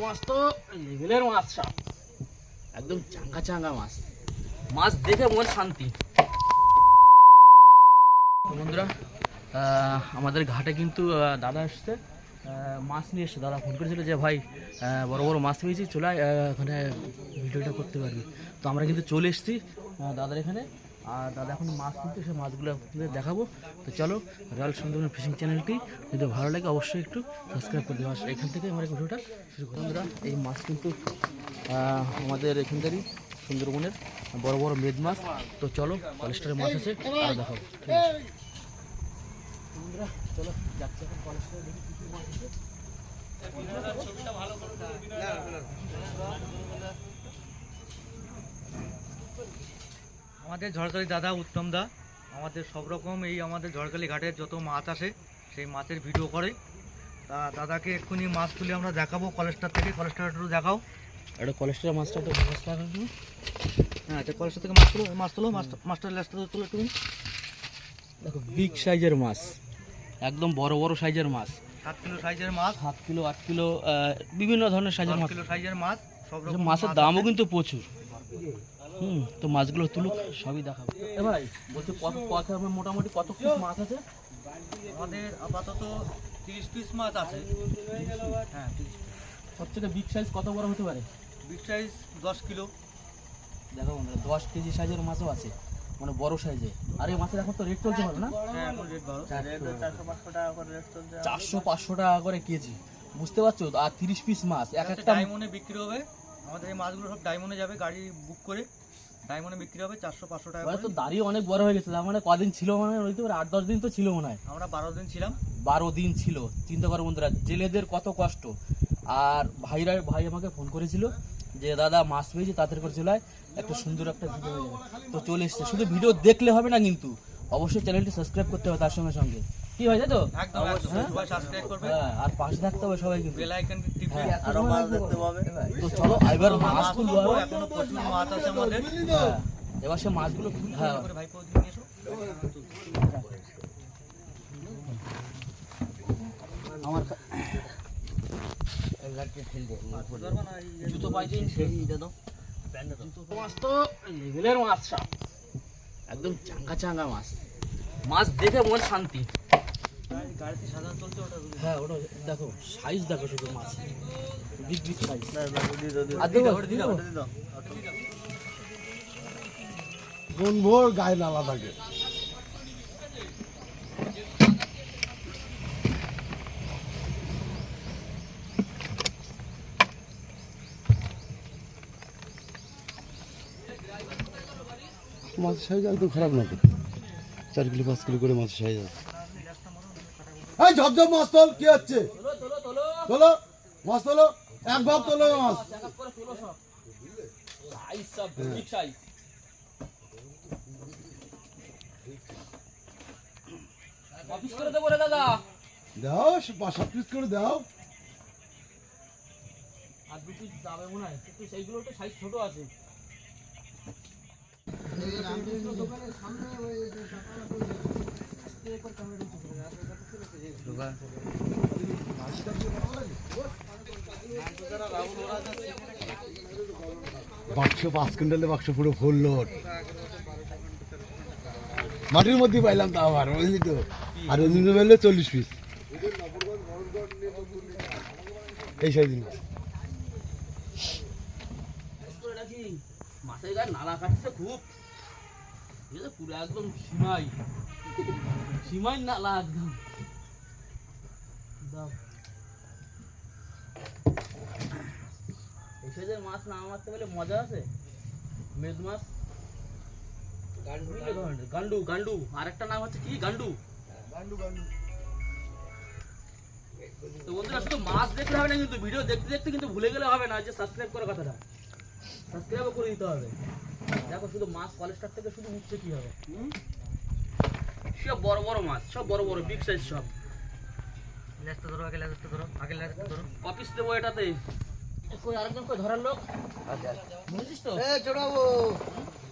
মাছ তো লেভেলের মাছ, সব একদম চাঙ্গা চাঙ্গা মাছ। মাছ দেখে মন শান্তি। বন্ধুরা, আমাদের ঘাটে কিন্তু দাদা এসছে, মাছ নিয়ে এসছে। দাদা ফোন করেছিল যে ভাই বড় বড় মাছ পেয়েছি, চলে ওখানে ভিডিওটা করতে পারবি। তো আমরা কিন্তু চলে এসেছি দাদার এখানে। আর দাদা এখন মাছ কিনতে, সে মাছগুলো দেখাবো। তো চলো, রয়্যাল সুন্দরবন ফিশিং চ্যানেলটি যদি ভালো লাগে অবশ্যই একটু সাবস্ক্রাইব করে দেবো। এখান থেকে আমরা ভিডিওটা শুরু করি। বন্ধুরা, এই মাছ কিন্তু আমাদের এখানকারই সুন্দরবনের বড় বড় মেদ মাছ। তো চলো, কলেস্টারের মাছ আছে আর দেখাবো। ঠিক আছে বন্ধুরা, চলো যাচ্ছি এখন কলেস্টারে, দেখি কী কী মাছ আছে। আমাদের ঝড়খালি দাদা উত্তম দা আমাদের সব রকম এই আমাদের ঝড়খালি ঘাটের যত মাছ আসে সেই মাছের ভিডিও করে। তা দাদাকে এক্ষুনি মাছ তুলে আমরা দেখাবো কলেস্টার থেকে। কলেস্টার একটু দেখাও। একটা কলেস্টার মাছটা একটু ব্যবস্থা করবো। হ্যাঁ, আচ্ছা, কলেস্টার থেকে মাছ তুলো মাছটার লেজটা তুলে তুমি দেখো, বিগ সাইজের মাছ, একদম বড় বড় সাইজের মাছ। 7 কিলো সাইজের মাছ, 7 কিলো 8 কিলো বিভিন্ন ধরনের সাইজের মাছ। 7 কিলো সাইজের মাছ, সব রকম মাছের দামও কিন্তু প্রচুর। তো মাছগুলো তুলুক, সবই দেখাবো। এ ভাই বলছি, কত মোটামুটি কত পিস মাছ আছে আমাদের? আপাতত 30 পিস মাছ আছে। হ্যাঁ, 30 পিস। সবথেকে বিগ সাইজ কত বড় হতে পারে? Big size 10 kilo. দেখো বন্ধুরা, 10 কেজি সাইজের মাছও আছে, মানে বড় সাইজে। আর এই মাছের এখন তো রেট চলছে ভালো না? হ্যাঁ, এখন রেট ভালো, 400-500 টাকা করে রেট চলছে। 400-500 টাকা করে কেজি, বুঝতে পারছো? আর 30 পিস মাছ এক একটা ডায়মন্ডে বিক্রি হবে। আমাদের এই মাছগুলো সব ডায়মন্ডে যাবে, গাড়ি বুক করে ডায়মন্ডে বিক্রি হবে 400-500 টাকা করে। তো দাড়ি অনেক বড় হয়ে গেছে, মানে কদিন ছিল, মানে হইতে পারে 8-10 দিন তো ছিল মনে হয়। আমরা 12 দিন ছিলাম। 12 দিন ছিল। চিন্তা করো বন্ধুরা, জেলেদের কত কষ্ট। আর ভাই আমাকে ফোন করেছিল যে দাদা মাছ পেয়েছি, তাড়াতাড়ি করে চলে আয়, একটা সুন্দর একটা ভিডিও হয়ে যাবে। তো চলে এসছে। শুধু ভিডিও দেখলে হবে না, কিন্তু অবশ্যই চ্যানেলটি সাবস্ক্রাইব করতে হবে তার সঙ্গে সঙ্গে। কি হয় তাই তো? একদম সবাই সাবস্ক্রাইব করবে। আর পাশে থাকতে হবে সবাই, কিন্তু বেল আইকন টিপে আরো মাছ দেখতে পাবে। তো চলো এবার মাছ তুলবো। এখনো প্রচুর মাছ আছে আমাদের। এবার সে মাছগুলো ভাইপো নিয়ে এসো। আমার জুতো পাইছি, মাছ তো লেভেলের মাছ, সব একদম চাঙ্গা চাঙ্গা মাছ। মাছ দেখে মন শান্তি। গাড়িতে সাদা চলছে ওটা। হ্যাঁ, ওটা দেখো, সাইজ দেখো শুধু মাছ, বিগ বিগ সাইজ। কোন ভোর গায়ে নালা থাকে। মাছের সাইজ একদম খারাপ না তো, 4 কিলো 5 কিলো করে মাছের সাইজ আছে। এই ঝপঝপ মাছ তোল, কি হচ্ছে? তোলো মাছ, তোলো এক ভাব, তোলো মাছ। দাও 5-7 পিস করে দাও। আর 2 পিস যাবে মনে হয়, একটু সেইগুলো একটু সাইজ ছোট আছে। বাক্স 5 কুইন্টালের বাক্স পুরো ফুল লোড। মাটির মধ্যে পাইলাম তা আবার, বুঝলি তো। আর ওই দিনে পাইলে 40 পিস এই সাইজ মাছ। মাছের গায়ে নালা কাটছে খুব, পুরো একদম সীমাই নালা একদম। এই সাইজের মাছ না মারতে পারলে মজা আছে। মেদ মাছ, গান্ডু গান্ডু, আর একটা নাম হচ্ছে কি, গান্ডু। তো বন্ধুরা, শুধু মাছ দেখলে হবে না, কিন্তু ভিডিও দেখতে দেখতে কিন্তু ভুলে গেলে হবে না যে সাবস্ক্রাইব করার কথাটা। সাবস্ক্রাইবও করে দিতে হবে। দেখো শুধু মাছ কলেস্টার থেকে শুধু উঠছে কি হবে, সব বড় বড় মাছ, সব বড় বড় বিগ সাইজ সব। লেজটা ধরো, আগে লেজটা ধরো, আগে লেজটা ধরো। কপিস দেবো এটাতে। কই আরেকজন কই ধরার লোক? আচ্ছা, বুঝছিস তো?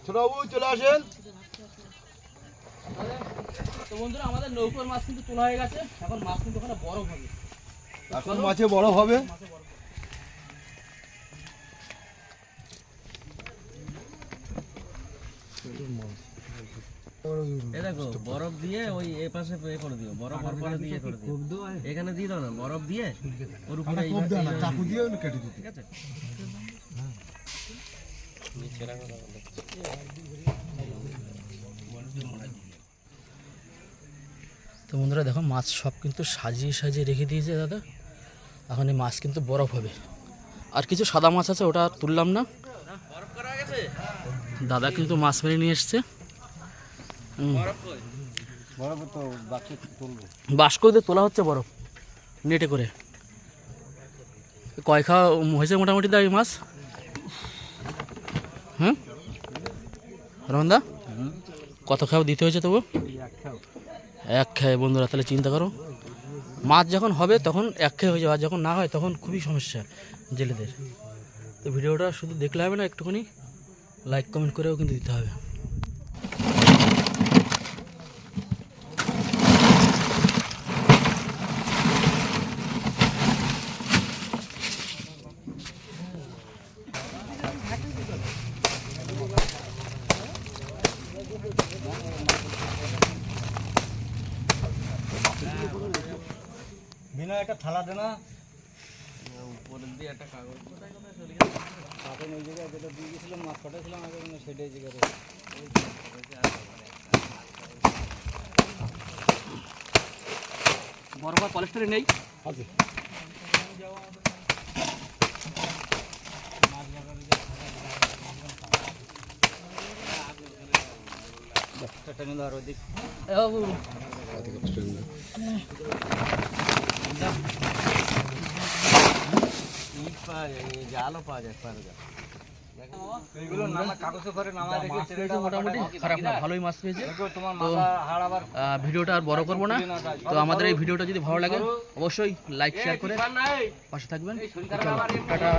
ছোট বাবু চলে আসেন। তো বন্ধুরা, আমাদের নৌকোর মাছ কিন্তু তোলা হয়ে গেছে। এখন মাছ কিন্তু ওখানে বড় হবে। এখন মাছে বড় হবে। দেখো বরফ দিয়ে ওই এ পাশে এ করে দিও, বরফ ওর পরে দিয়ে করে দিও, এখানে দিয়ে দাও না, বরফ দিয়ে ওর উপরে চাকু দিয়ে কেটে দিতে। ঠিক আছে। তো বন্ধুরা দেখো মাছ সব কিন্তু সাজিয়ে সাজিয়ে রেখে দিয়েছে দাদা। এখন এই মাছ কিন্তু বরফ হবে। আর কিছু সাদা মাছ আছে, ওটা আর তুললাম না। দাদা কিন্তু মাছ মেরে নিয়ে এসছে। বাস্ক দিয়ে তোলা হচ্ছে বরফ নেটে করে। কয় খাওয়া হয়েছে মোটামুটি দা এই মাছ? হুম রমদা কত খাওয়া দিতে হয়েছে তবু? এক খায় বন্ধুরা, তাহলে চিন্তা করো মাছ যখন হবে তখন এক খায় হয়ে যাবে, আর যখন না হয় তখন খুবই সমস্যা জেলেদের। তো ভিডিওটা শুধু দেখলে হবে না, একটুখানি লাইক কমেন্ট করেও কিন্তু দিতে হবে। বিনা একটা থালা দেনা উপরের দিয়ে একটা কাগজ সাথে ওই জায়গায় যেটা দিয়ে গেছিলাম মাছ কাটাছিলাম আগে সেটাই জায়গায় বরফ আর কলেস্ট্রল নেই। আছে আর ওদিক ইট পাওয়া যায়, জালও পাওয়া যায়, পাওয়া যায়। এইগুলো নামা কাগজে করে নামায় রেখে মাছ পেয়েছে মোটামুটি, খারাপ না, ভালোই মাছ পেয়েছে। তোমার তো মাথা হাড় আবার ভিডিওটা আর বড় করবো না। তো আমাদের এই ভিডিওটা যদি ভালো লাগে অবশ্যই লাইক শেয়ার করে পাশে থাকবেন। টাটা।